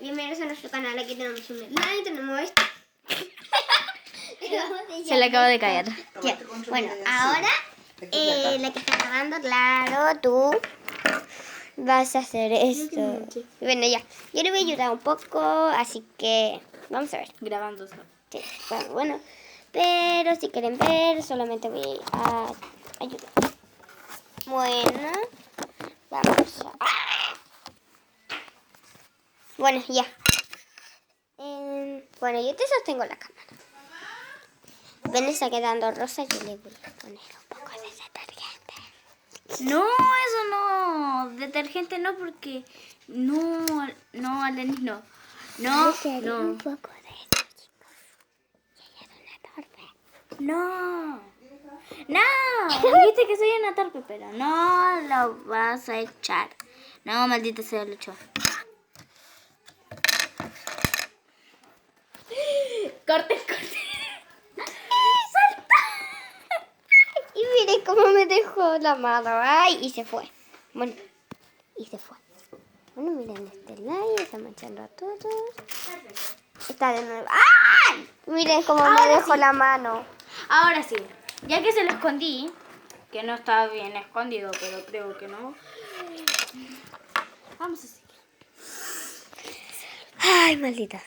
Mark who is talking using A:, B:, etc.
A: Bienvenidos a nuestro canal. Aquí tenemos un slime, tenemos esto.
B: Se le acaba de caer.
A: Ya. Bueno, ahora la que está grabando, claro, tú vas a hacer esto. Bueno, ya. Yo le voy a ayudar un poco, así que vamos a ver.
B: Grabando eso.
A: Sí, bueno. Pero si quieren ver, solamente voy a ayudar. Bueno, vamos a... ¡Ah! Bueno, ya. Bueno, yo te sostengo la cámara. Ven, está quedando rosa, yo le voy a poner un poco de detergente.
B: No, eso no. Detergente no, porque no, Alenis, no. No, no.
A: Un poco de esto, chicos. Y ella es una torpe.
B: No. No. Dijiste que soy una torpe, pero no lo vas a echar. No, maldita sea, lo echó. Corte.
A: Y mire cómo me dejó la mano. Ay, y se fue. Bueno, y se fue. Bueno, miren este slime, está manchando a todos. Está de nuevo. ¡Ay! Miren cómo me dejó la mano.
B: Ahora sí, ya que se lo escondí, que no estaba bien escondido, pero creo que no. Vamos a seguir.
A: Ay, maldita.